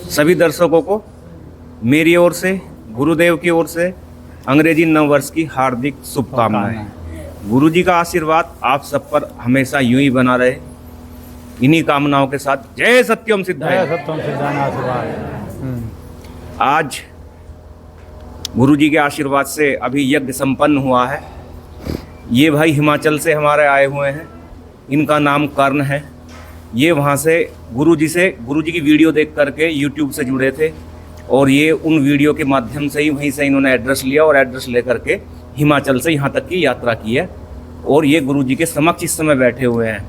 सभी दर्शकों को मेरी ओर से, गुरुदेव की ओर से अंग्रेजी नव वर्ष की हार्दिक शुभकामनाएं। गुरु जी का आशीर्वाद आप सब पर हमेशा यूं ही बना रहे। इन्हीं कामनाओं के साथ जय सत्यम सिद्धाय। जय सत्यम सिद्धाय आशीर्वाद। आज गुरु जी के आशीर्वाद से अभी यज्ञ संपन्न हुआ है। ये भाई हिमाचल से हमारे आए हुए हैं, इनका नाम कर्ण है। ये वहाँ से गुरु जी की वीडियो देख करके यूट्यूब से जुड़े थे और ये उन वीडियो के माध्यम से ही वहीं से इन्होंने एड्रेस लिया और एड्रेस ले करके हिमाचल से यहाँ तक की यात्रा की है और ये गुरु जी के समक्ष इस समय बैठे हुए हैं।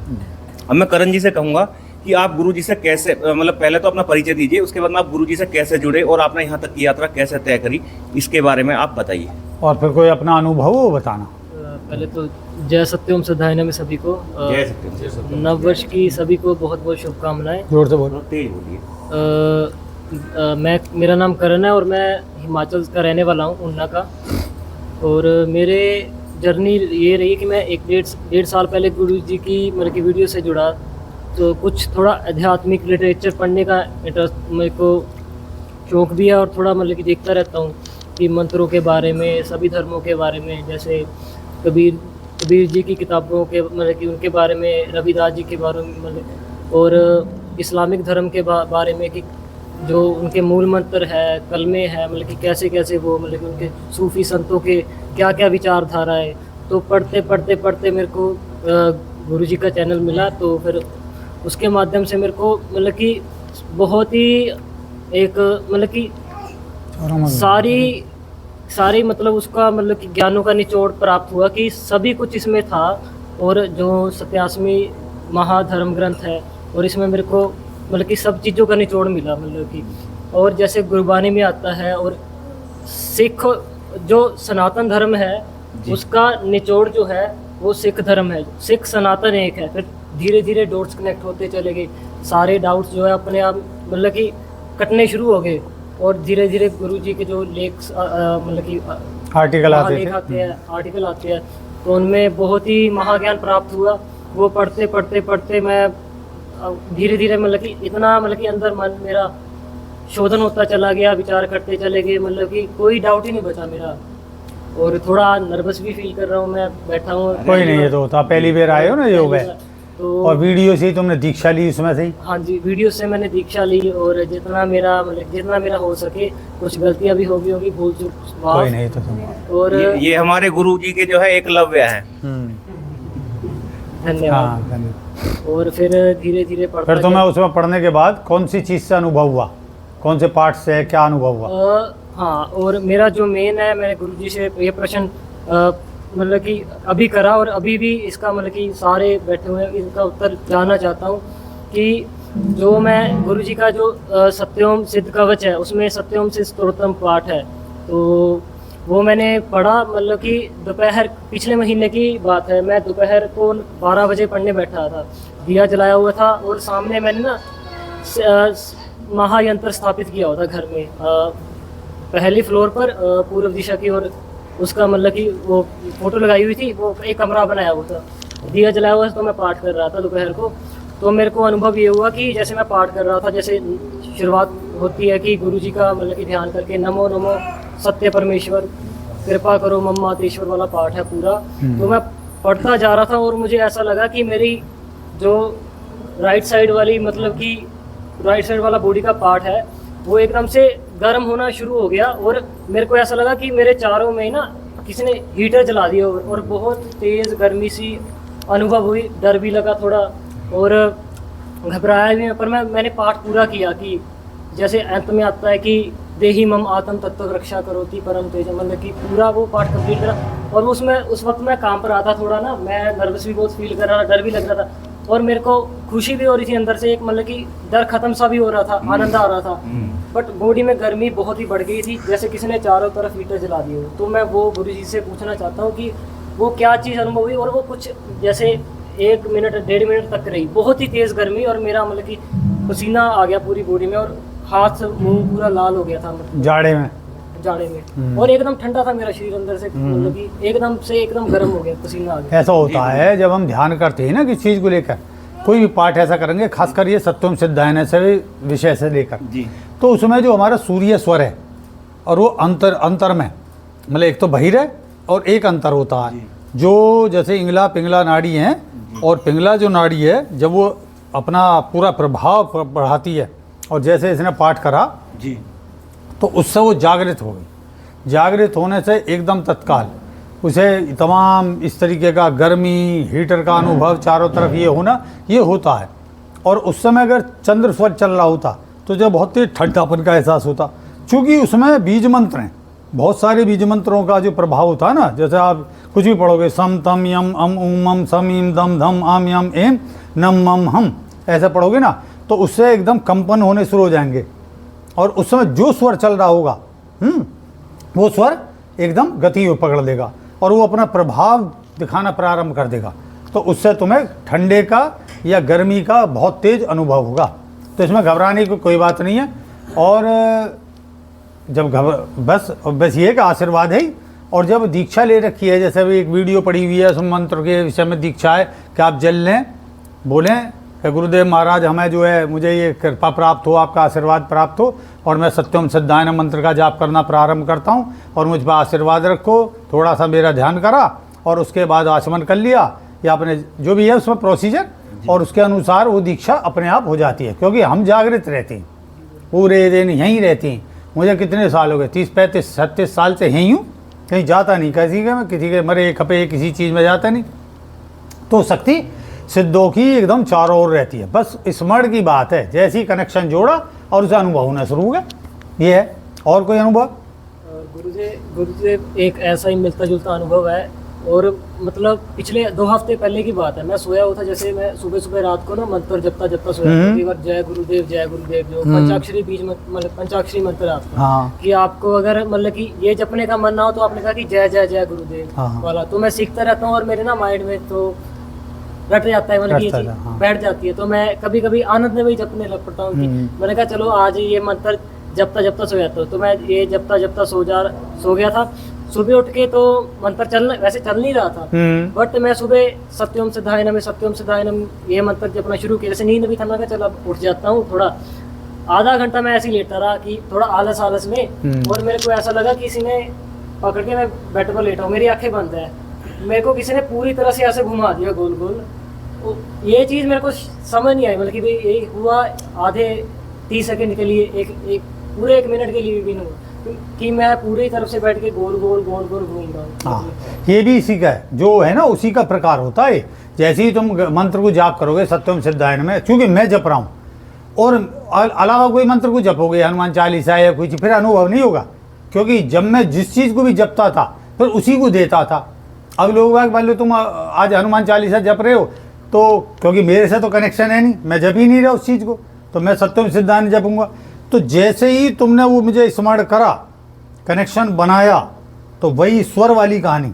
अब मैं करण जी से कहूँगा कि आप गुरु जी से कैसे, मतलब पहले तो अपना परिचय दीजिए, उसके बाद में आप गुरु जी से कैसे जुड़े और आपने यहाँ तक की यात्रा कैसे तय करी, इसके बारे में आप बताइए। और फिर कोई अपना अनुभव हो बताना। पहले तो जय सत्यम सिद्धाय में सभी को जय सत्यम। नव वर्ष की सभी को बहुत बहुत शुभकामनाएं। जोर से बोलो, तेज बोलिए। मेरा नाम करण है और मैं हिमाचल का रहने वाला हूँ, ऊना का। और मेरे जर्नी ये रही कि मैं डेढ़ साल पहले गुरु जी की मतलब की वीडियो से जुड़ा, तो कुछ थोड़ा आध्यात्मिक लिटरेचर पढ़ने का इंटरेस्ट मेरे को शौक भी है और थोड़ा मतलब कि देखता रहता हूँ कि मंत्रों के बारे में, सभी धर्मों के बारे में, जैसे कबीर जी की किताबों के मतलब कि उनके बारे में, रविदास जी के बारे में मतलब, और इस्लामिक धर्म के बारे में कि जो उनके मूल मंत्र है, कलमे है, मतलब कि कैसे कैसे वो मतलब कि उनके सूफी संतों के क्या क्या विचारधारा है। तो पढ़ते मेरे को गुरु जी का चैनल मिला, तो फिर उसके माध्यम से मेरे को मतलब कि बहुत ही एक मतलब कि सारी मतलब उसका मतलब कि ज्ञानों का निचोड़ प्राप्त हुआ कि सभी कुछ इसमें था। और जो 87वीं महाधर्म ग्रंथ है और इसमें मेरे को मतलब कि सब चीज़ों का निचोड़ मिला मतलब कि। और जैसे गुरबानी में आता है, और सिख जो सनातन धर्म है उसका निचोड़ जो है वो सिख धर्म है, सिख सनातन एक है। फिर धीरे धीरे डॉट्स कनेक्ट होते चले गए, सारे डाउट्स जो है अपने आप मतलब कि कटने शुरू हो गए। और धीरे धीरे गुरु जी के जो लेख मतलब कि आर्टिकल आते हैं तो उनमें बहुत ही महाज्ञान प्राप्त हुआ। वो पढ़ते मैं धीरे धीरे मतलब कि इतना मतलब कि अंदर मन मेरा शोधन होता चला गया, विचार करते चले गए, मतलब कि कोई डाउट ही नहीं बचा मेरा। और थोड़ा नर्वस भी फील कर रहा हूँ, मैं बैठा हूँ। कोई नहीं, ये तो होता, पहली बार आए हो ना योग है तो। और वीडियो से ही तुमने दीक्षा ली उसमें से ही? हाँ जी, वीडियो से मैंने दीक्षा ली और जितना मेरा हो सके, कुछ गलतियाँ भी होगी, भूल चूक कोई नहीं तो तुम। और ये हमारे गुरु जी के जो है एकलव्य हैं। धन्यवाद। हाँ, धन्यवाद। और फिर धीरे धीरे पढ़ता फिर तुम्हें उसमें पढ़ने के बाद कौन सी चीज़ से अनुभव हुआ, कौन से पाठ से, क्या अनुभव हुआ? हाँ, और मेरा जो मेन है, मैंने गुरुजी से ये प्रश्न मतलब कि अभी करा और अभी भी इसका मतलब कि सारे बैठे हुए हैं, इसका उत्तर जानना चाहता हूँ कि जो मैं गुरुजी का जो सत्यम सिद्ध कवच है उसमें सत्यम सिद्ध स्तोत्रम पाठ है, तो वो मैंने पढ़ा मतलब कि दोपहर, पिछले महीने की बात है, मैं दोपहर को 12 बजे पढ़ने बैठा था, दिया जलाया हुआ था और सामने मैंने ना महायंत्र स्थापित किया हुआ था घर में, पहली फ्लोर पर पूर्व दिशा की ओर। उसका मतलब कि वो फोटो लगाई हुई थी, वो एक कमरा बनाया हुआ था, दिया जलाया हुआ था। तो मैं पाठ कर रहा था दोपहर को, तो मेरे को अनुभव ये हुआ कि जैसे मैं पाठ कर रहा था, जैसे शुरुआत होती है कि गुरु जी का मतलब कि ध्यान करके नमो नमो सत्य परमेश्वर कृपा करो मम मातेश्वर वाला पाठ है पूरा। तो मैं पढ़ता जा रहा था और मुझे ऐसा लगा कि मेरी जो राइट साइड वाला बॉडी का पार्ट है वो एकदम से गर्म होना शुरू हो गया और मेरे को ऐसा लगा कि मेरे चारों में ना किसी ने हीटर जला दिया और बहुत तेज़ गर्मी सी अनुभव हुई, डर भी लगा थोड़ा और घबराया भी, पर मैंने पाठ पूरा किया कि जैसे अंत में आता है कि देही मम आत्म तत्व रक्षा करोति परम तेज, मतलब कि पूरा वो पाठ कंप्लीट करा। और उसमें उस वक्त मैं काम पर आता थोड़ा ना, मैं नर्वस भी बहुत फील कर रहा था, डर भी लग रहा था और मेरे को खुशी भी हो रही थी अंदर से, एक मतलब कि डर खत्म सा भी हो रहा था, आनंद आ रहा था। बट बॉडी में गर्मी बहुत ही बढ़ गई थी, जैसे किसी ने चारों तरफ हीटर जला दिए हो। तो मैं वो गुरु जी से पूछना चाहता हूँ कि वो क्या चीज़ अनुभव हुई, और वो कुछ जैसे 1 मिनट 1.5 मिनट तक रही, बहुत ही तेज़ गर्मी और मेरा मतलब कि पसीना आ गया पूरी बॉडी में और हाथ मुंह पूरा लाल हो गया था, मतलब जाड़े में और एकदम ठंडा था मेरा शरीर अंदर से, मतलब कि एकदम गर्म हो गया, पसीना आ गया। ऐसा होता है जब हम ध्यान करते हैं ना किसी चीज़ को लेकर, कोई भी पाठ ऐसा करेंगे, खासकर ये सत्यम सिद्धायन से विषय से लेकर, जी तो उसमें जो हमारा सूर्य स्वर है और वो अंतर में मतलब एक तो बहिर है और एक अंतर होता है, जो जैसे इंगला पिंगला नाड़ी हैं, और पिंगला जो नाड़ी है जब वो अपना पूरा प्रभाव बढ़ाती है, और जैसे इसने पाठ करा जी तो उससे वो जागृत हो गई। जागृत होने से एकदम तत्काल उसे तमाम इस तरीके का गर्मी हीटर का अनुभव चारों तरफ ये होना ये होता है। और उस समय अगर चंद्र स्वर चल रहा होता तो जो बहुत तेज ठंडापन का एहसास होता, क्योंकि उसमें बीज मंत्र हैं, बहुत सारे बीज मंत्रों का जो प्रभाव होता है ना, जैसे आप कुछ भी पढ़ोगे सम तम यम अम उम मम सम इम दम धम आम यम एम नम मम हम, ऐसे पढ़ोगे ना तो उससे एकदम कंपन होने शुरू हो जाएंगे, और उस समय जो स्वर चल रहा होगा वो स्वर एकदम गति पकड़ लेगा और वो अपना प्रभाव दिखाना प्रारंभ कर देगा। तो उससे तुम्हें ठंडे का या गर्मी का बहुत तेज अनुभव होगा। तो इसमें घबराने की कोई बात नहीं है। और जब बस ये का आशीर्वाद है। और जब दीक्षा ले रखी है, जैसे अभी एक वीडियो पड़ी हुई है उस मंत्र के विषय में दीक्षा है कि आप जल लें, बोलें कि गुरुदेव महाराज हमें जो है मुझे ये कृपा प्राप्त हो, आपका आशीर्वाद प्राप्त हो, और मैं सत्यम सिद्धायन मंत्र का जाप करना प्रारंभ करता हूँ और मुझ पर आशीर्वाद रखो। थोड़ा सा मेरा ध्यान करा और उसके बाद आचमन कर लिया या अपने जो भी है उसमें प्रोसीजर, और उसके अनुसार वो दीक्षा अपने आप हो जाती है। क्योंकि हम जागृत रहते हैं, पूरे दिन यहीं रहते हैं। मुझे कितने साल हो गए, 30 35 36 साल से यहीं हूँ, कहीं जाता नहीं, किसी के मरे खपे किसी चीज़ में जाता नहीं। तो शक्ति सिद्धों की एकदम चारों ओर रहती है। बस स्मरण की बात है, जैसी कनेक्शन जोड़ा और उसे अनुभव होना शुरू हो गया, ये है। और कोई अनुभव? गुरुदेव एक ऐसा ही मिलता जुलता अनुभव है। और मतलब पिछले 2 हफ्ते पहले की बात है, मैं सोया हुआ था, जैसे मैं सुबह सुबह रात को ना मंत्र जपता सोया था, कई बार जय गुरुदेव जो पंचाक्षरी बीज मतलब पंचाक्षरी मंत्र आपका, हाँ। कि आपको अगर मतलब कि ये जपने का मन ना हो तो आपने कहा कि जय जय जय गुरुदेव हाँ। वाला, तो मैं सीखता रहता हूँ और मेरे ना माइंड में तो रट जाता है, मतलब ये चीज बैठ जाती है। तो मैं कभी कभी आनंद में भी जपने लग पड़ता हूँ कि मैंने कहा चलो आज ये मंत्र जपता सो जाता हूँ। तो मैं ये जपता सो गया था। सुबह उठ के तो मंत्र वैसे चल नहीं रहा था, बट मैं सुबह सत्यम सिद्धायनम ये मंत्र जपना शुरू किया। जैसे नींद भी था, मैं कहा चलो उठ जाता हूँ, थोड़ा आधा घंटा मैं ऐसे ही लेटा रहा कि थोड़ा आलस में, और मेरे को ऐसा लगा किसी ने पकड़ के, मैं बेड पर लेटा हूँ, मेरी आंखें बंद है, मेरे को किसी ने पूरी तरह से ऐसे घुमा दिया गोल गोल। ये चीज़ मेरे को समझ नहीं आई, मतलब कि भाई ये हुआ आधे 30 सेकंड के लिए, एक पूरे 1 मिनट के लिए भी नहीं कि मैं पूरी तरफ से बैठ के गोल गोल घूम रहा हूँ। हाँ, ये भी इसी का है, जो है ना उसी का प्रकार होता है। जैसे ही तुम मंत्र को जाप करोगे सत्यम सिद्धायन में, क्योंकि मैं जप रहा हूँ, और अलावा कोई मंत्र को जपोगे, हनुमान चालीसा या कुछ, फिर अनुभव नहीं होगा। क्योंकि जब मैं जिस चीज़ को भी जपता था फिर उसी को देता था। अब लोग मान लो तुम आज हनुमान चालीसा जप रहे हो, तो क्योंकि मेरे से तो कनेक्शन है नहीं, मैं जप ही नहीं रहा उस चीज़ को, तो मैं सत्यम सिद्धायन जपूंगा। तो जैसे ही तुमने वो मुझे स्मरण करा, कनेक्शन बनाया, तो वही स्वर वाली कहानी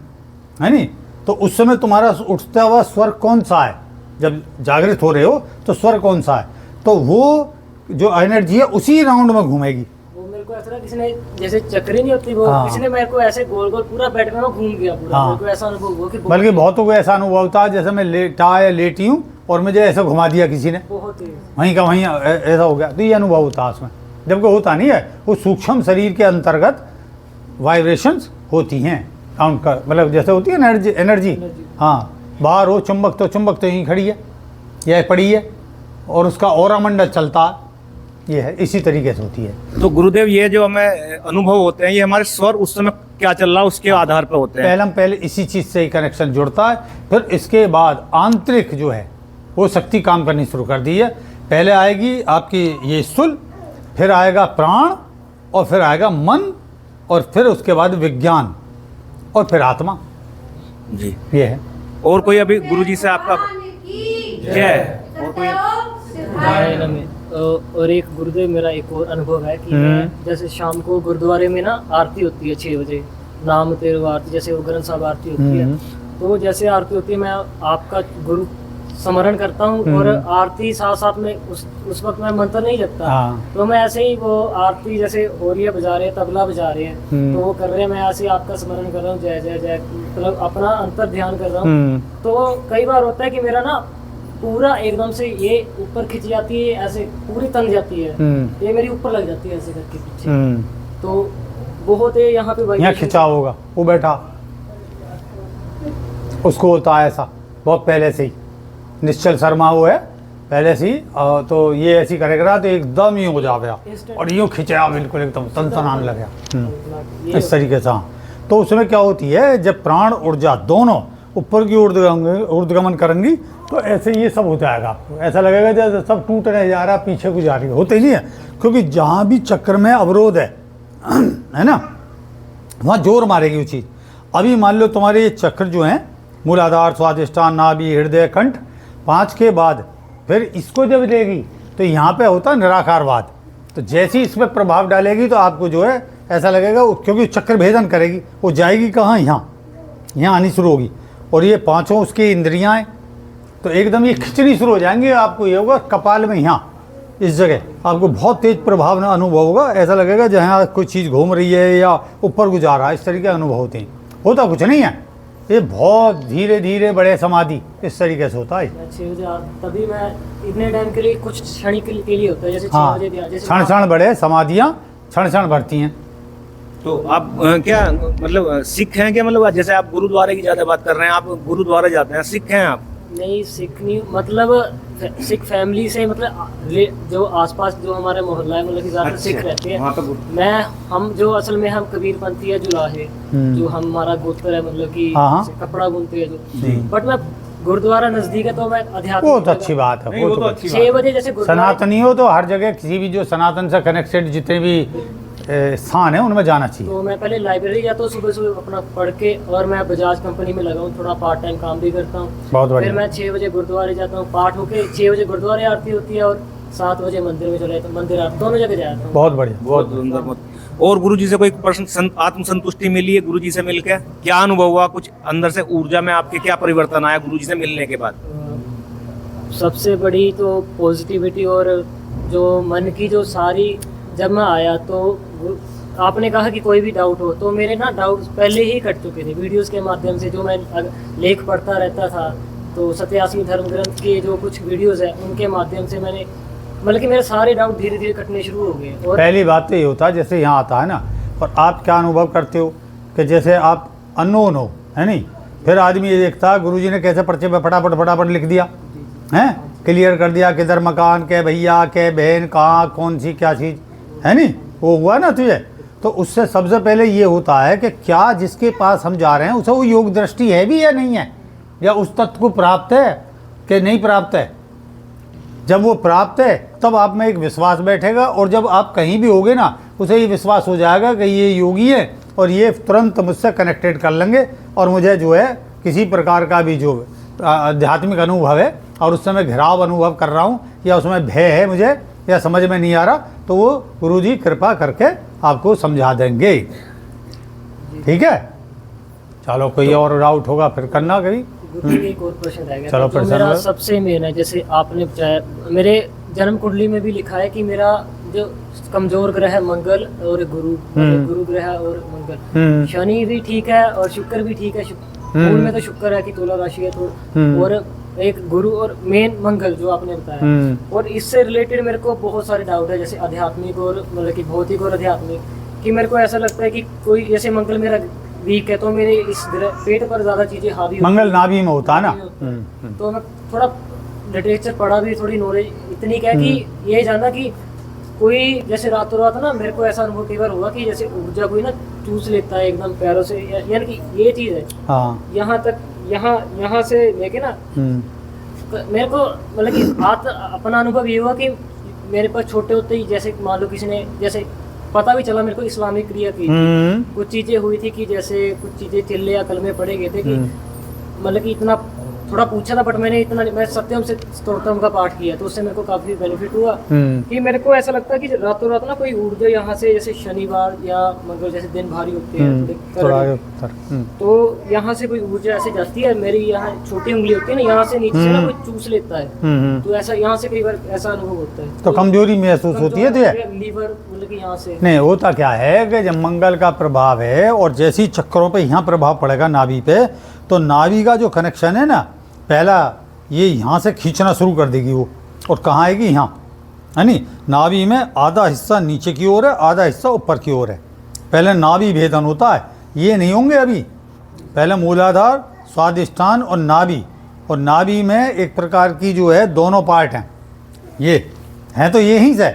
है नी। तो उस समय तुम्हारा उठता हुआ स्वर कौन सा है, जब जागृत हो रहे हो तो स्वर कौन सा है, तो वो जो एनर्जी है उसी राउंड में घूमेगी। वो मेरे को ऐसा लगा किसी ने, जैसे चक्री नहीं होती वो, किसी ने मेरे को ऐसे गोल गोल पूरा बेड में घूम गया पूरा। मेरे को ऐसा अनुभव हुआ कि बल्कि बहुतों को ऐसा अनुभव होता है जैसे मैं लेटी हूँ और मुझे ऐसा घुमा दिया किसी ने, बहुत ही वहीं का वहीं ऐसा हो गया। तो ये अनुभव होता है उसमें, जबकि होता नहीं है, वो सूक्ष्म शरीर के अंतर्गत वाइब्रेशंस होती हैं, काउंट का मतलब जैसे होती है एनर्जी। हाँ, बाहर हो चुंबक तो यहीं खड़ी है या पड़ी है, और उसका ऑरा मंडल चलता है, ये है, इसी तरीके से होती है। तो गुरुदेव ये जो हमें अनुभव होते हैं, ये हमारे स्वर उस समय क्या चल रहा है उसके आधार पर होते हैं। पहले इसी चीज़ से ही कनेक्शन जुड़ता है, फिर इसके बाद आंतरिक जो है वो शक्ति काम करनी शुरू कर दी है। पहले आएगी आपकी ये स्थूल, फिर आएगा प्राण, और फिर आएगा मन, और फिर उसके बाद विज्ञान, और फिर आत्मा। जी, ये है। और कोई अभी गुरुजी से आपका जय और कोई? और एक गुरुदेव मेरा एक और अनुभव है कि मैं जैसे शाम को गुरुद्वारे में ना आरती होती है 6 बजे, नाम तेरो आरती, जैसे वो ग्रंथ साहब आरती होती है, तो जैसे आरती होती है मैं आपका गुरु स्मरण करता हूँ, और आरती साथ साथ में उस वक्त मैं मंत्र नहीं जपता। तो मैं ऐसे ही वो आरती जैसे हो रही है, बजा रहे हैं, तबला बजा रहे हैं, तो वो कर रहे हैं, मैं ऐसे ही आपका स्मरण कर रहा हूँ, जय जय जय, मतलब अपना अंतर ध्यान कर रहा हूँ। तो कई बार होता है कि मेरा ना पूरा एकदम से ये ऊपर खिंच जाती है, ऐसे पूरी तन जाती है, ये मेरी ऊपर लग जाती है ऐसे करके पीछे। तो बहुत है यहाँ पे यहाँ वाइब्रेशन। खिंचा होगा, वो बैठा, उसको होता है ऐसा बहुत पहले से ही। निश्चल शर्मा वो है पहले से ही, तो ये ऐसी करेगा तो एकदम ही हो जाएगा और यूँ खिंचेगा बिल्कुल एकदम तनतनाने लगेगा इस तरीके से। हाँ, तो उसमें क्या होती है, जब प्राण ऊर्जा दोनों ऊपर की ऊर्ध्वगमन करेंगी तो ऐसे ये सब हो जाएगा। आपको ऐसा लगेगा जैसे सब टूटने जा रहा, पीछे को जा रही है, होते नहीं है, क्योंकि जहाँ भी चक्र में अवरोध है ना, वहाँ जोर मारेगी वो चीज़। अभी मान लो तुम्हारे ये चक्र जो हैं, मूलाधार, स्वादिष्ठान, नाभि, हृदय, कंठ, 5 के बाद फिर इसको जब लेगी तो यहाँ पे होता है निराकारवाद। तो जैसे ही इसमें प्रभाव डालेगी तो आपको जो है ऐसा लगेगा, क्योंकि चक्र भेदन करेगी, वो जाएगी कहाँ, यहाँ आनी शुरू होगी। और ये 5 उसकी इंद्रियाँ हैं, तो एकदम ये खिंचनी शुरू हो जाएंगी। आपको ये होगा कपाल में, यहाँ इस जगह आपको बहुत तेज प्रभाव ना अनुभव होगा। ऐसा लगेगा जहाँ कोई चीज़ घूम रही है या ऊपर गुजार रहा है, इस तरीके के अनुभव होते हैं। होता कुछ नहीं है, ये बहुत धीरे धीरे बड़े समाधि इस तरीके से होता है। 6 बजे तभी मैं इतने टाइम के लिए, कुछ क्षण के लिए होता है, जैसे 6 हाँ, बजे जैसे क्षण क्षण बड़े समाधियाँ क्षण क्षण बढ़ती हैं। तो आप क्या मतलब सिख हैं क्या? मतलब जैसे आप गुरुद्वारे की ज़्यादा बात कर रहे हैं, आप गुरुद्वारे जाते हैं, सिख हैं आप? नहीं, सिख नहीं, मतलब सिख फैमिली से, मतलब जो आसपास जो हमारे मोहल्ला है, मतलब कि ज़्यादा सिख रहते हैं। वहाँ पे हम जो असल में हम कबीरपंथी है, जुलाहे, जो हमारा गोत्र है, मतलब कि हाँ। कपड़ा बुनते हैं जो, बट मैं गुरुद्वारा नज़दीक है तो मैं अध्यात्म, वो तो अच्छी बात है, नहीं, वो वो तो तो अच्छी 6 बजे जैसे गुरुद्वारा, सनातनी हो तो हर जगह किसी भी जो सनातन से कनेक्टेड जितने भी स्थान है उनमें जाना चाहिए। तो मैं पहले लाइब्रेरी जाता हूँ सुबह सुबह अपना पढ़ के, और मैं बजाज कंपनी में लगा हूँ, थोड़ा पार्ट टाइम काम भी करता हूँ। बहुत फिर बढ़िया। मैं 6 बजे गुरुद्वारे जाता हूँ, पाठ होके 6 बजे गुरुद्वारे आरती होती है, और 7 बजे मंदिर में चले जाता हूँ, मंदिर आरती दोनों जगह जाता हूँ। बहुत बढ़िया, बहुत सुंदर। बहुत। और गुरु जी से कोई पर्सन आत्म संतुष्टि मिली है गुरु जी से मिलकर? क्या अनुभव हुआ? कुछ अंदर से ऊर्जा में आपके क्या परिवर्तन आया गुरु जी से मिलने के बाद? सबसे बड़ी तो पॉजिटिविटी, और जो मन की जो सारी, जब मैं आया तो आपने कहा कि कोई भी डाउट हो, तो मेरे ना डाउट पहले ही कट चुके थे वीडियोस के माध्यम से, जो मैं लेख पढ़ता रहता था। तो 87 धर्म ग्रंथ के जो कुछ वीडियोस है उनके माध्यम से मैंने, मतलब कि मेरे सारे डाउट धीरे धीरे कटने शुरू हो गए। और पहली बात तो ये होता है, जैसे यहाँ आता है ना, और आप क्या अनुभव करते हो कि जैसे आप अननोन हो, है नहीं, फिर आदमी ये देखता है गुरुजी ने कैसे पर्चे पे फटाफट लिख दिया है, क्लियर कर दिया, किधर मकान, के भैया, के बहन, कहाँ, कौन सी क्या चीज़, है नहीं, वो हुआ ना तुझे। तो उससे सबसे पहले ये होता है कि क्या जिसके पास हम जा रहे हैं उसे वो योग दृष्टि है भी या नहीं है, या उस तत्व को प्राप्त है कि नहीं प्राप्त है। जब वो प्राप्त है तब आप में एक विश्वास बैठेगा, और जब आप कहीं भी होगे ना, उसे ये विश्वास हो जाएगा कि ये योगी है और ये तुरंत मुझसे कनेक्टेड कर लेंगे, और मुझे जो है किसी प्रकार का भी जो आध्यात्मिक अनुभव है और उस समय घिराव अनुभव कर रहा हूँ, या उसमें भय है मुझे, या समझ में नहीं आ रहा, तो वो गुरुजी कृपा करके आपको समझा देंगे। ठीक है, चलो कोई और डाउट होगा फिर करना कभी। गुरु जी एक और प्रश्न रह गया चलो, था, जो प्रश्न मेरा में। सबसे मेन है, जैसे आपने बताया, मेरे जन्म कुंडली में भी लिखा है कि मेरा जो कमजोर ग्रह है मंगल और गुरु ग्रह और मंगल, शनि भी ठीक है और शुक्र भी ठीक है। मूल में तो शुक्र है कि तुला राशि है, तो और एक गुरु और मेन मंगल जो आपने बताया। और इससे रिलेटेड मेरे को बहुत सारे डाउट है, जैसे आध्यात्मिक और मतलब कि भौतिक और आध्यात्मिक, कि मेरे को ऐसा लगता है कि कोई जैसे मंगल मेरा वीक है तो मेरे इस पेट पर ज्यादा चीजें हावी मंगल नाभि में होता है ना। तो मैं थोड़ा लिटरेचर पढ़ा भी, थोड़ी नॉलेज इतनी क्या कि ये जाना कि कोई जैसे रातों रात ना, मेरे को ऐसा अनुभव कई बार हुआ कि जैसे ऊर्जा कोई ना चूस लेता है एकदम पैरों से, यानी कि ये चीज है। हाँ, यहाँ तक, यहाँ से लेके ना मेरे को मतलब कि अपना अनुभव ये हुआ कि मेरे पास छोटे होते ही, जैसे मान लो किसी ने, जैसे पता भी चला मेरे को इस्लामिक क्रिया की कुछ चीजें हुई थी, कि जैसे कुछ चीजें चिल्ले या कलमे पड़े गए थे, कि मतलब कि इतना थोड़ा पूछा था, बट मैं सत्यम से स्तोत्रम का पाठ किया, तो उससे मेरे को काफी बेनिफिट हुआ। कि मेरे को ऐसा लगता है कि रातों रात ना कोई ऊर्जा यहाँ से, जैसे शनिवार या मंगल जैसे दिन भारी होते हैं थोड़ा तो यहाँ से कोई ऊर्जा ऐसे जाती है, मेरी यहाँ छोटी उंगली होती है ना, यहाँ से नीचे से ना कोई चूस लेता है, तो ऐसा यहाँ से कई बार ऐसा अनुभव होता है। तो कमजोरी महसूस होती है तुझे? लीवर मतलब कि यहाँ से नहीं, होता क्या है कि जब मंगल का प्रभाव है और जैसे ही चक्करों पे यहाँ प्रभाव पड़ेगा नाभि पे, तो नाभि का जो कनेक्शन है ना, पहला ये यहाँ से खींचना शुरू कर देगी वो, और कहाँ आएगी, यहाँ, है नहीं। नाभि में आधा हिस्सा नीचे की ओर है, आधा हिस्सा ऊपर की ओर है। पहले नाभि भेदन होता है, ये नहीं होंगे अभी। पहले मूलाधार, स्वादिष्ठान और नाभि, और नाभि में एक प्रकार की जो है दोनों पार्ट हैं, ये हैं तो यहीं से।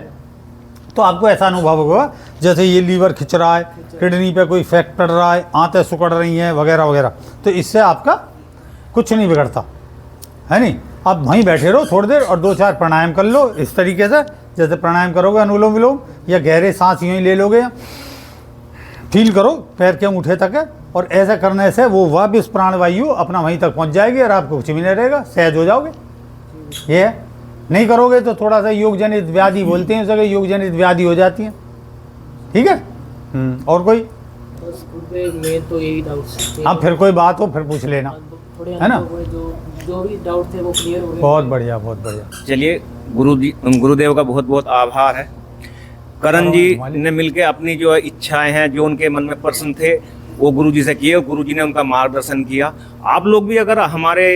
तो आपको ऐसा अनुभव होगा जैसे ये लीवर खिंच रहा है, किडनी पे कोई इफेक्ट पड़ रहा है, आंतें सिकुड़ रही हैं वगैरह वगैरह। तो इससे आपका कुछ नहीं बिगड़ता, है नहीं। आप वहीं बैठे रहो थोड़ी देर और 2-4 प्राणायाम कर लो इस तरीके से, जैसे प्राणायाम करोगे अनुलोम विलोम, या गहरे सांस यूँ ही ले लोगे, फील करो पैर के अंगूठे तक है, और ऐसा करने से वो वापस प्राणवायु अपना वहीं तक पहुंच जाएगी और आपको कुछ भी नहीं रहेगा, सहज हो जाओगे। ये है, नहीं करोगे तो थोड़ा सा योग जनित व्याधि बोलते हैं उसे, योग जनित व्याधि हो जाती है। ठीक है। और कोई, बस मेन तो यही डाउट्स। अब फिर कोई बात हो फिर पूछ लेना, थोड़े है ना। जो भी डाउट थे वो क्लियर हो गए। बहुत बढ़िया, बहुत बढ़िया। चलिए, गुरुदेव का बहुत बहुत आभार है। करण जी ने मिलके अपनी जो इच्छाएं हैं, जो उनके मन में प्रश्न थे, वो गुरु जी से किए, गुरु जी ने उनका मार्गदर्शन किया। आप लोग भी अगर हमारे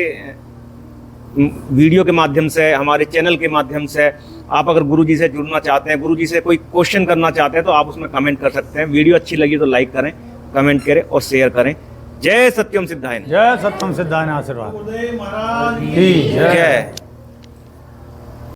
वीडियो के माध्यम से, हमारे चैनल के माध्यम से आप अगर गुरु जी से जुड़ना चाहते हैं, गुरु जी से कोई क्वेश्चन करना चाहते हैं, तो आप उसमें कमेंट कर सकते हैं। वीडियो अच्छी लगी तो लाइक करें, कमेंट करें और शेयर करें। जय सत्यम सिद्धाय। जय सत्यम सिद्धाय आशीर्वाद। जय।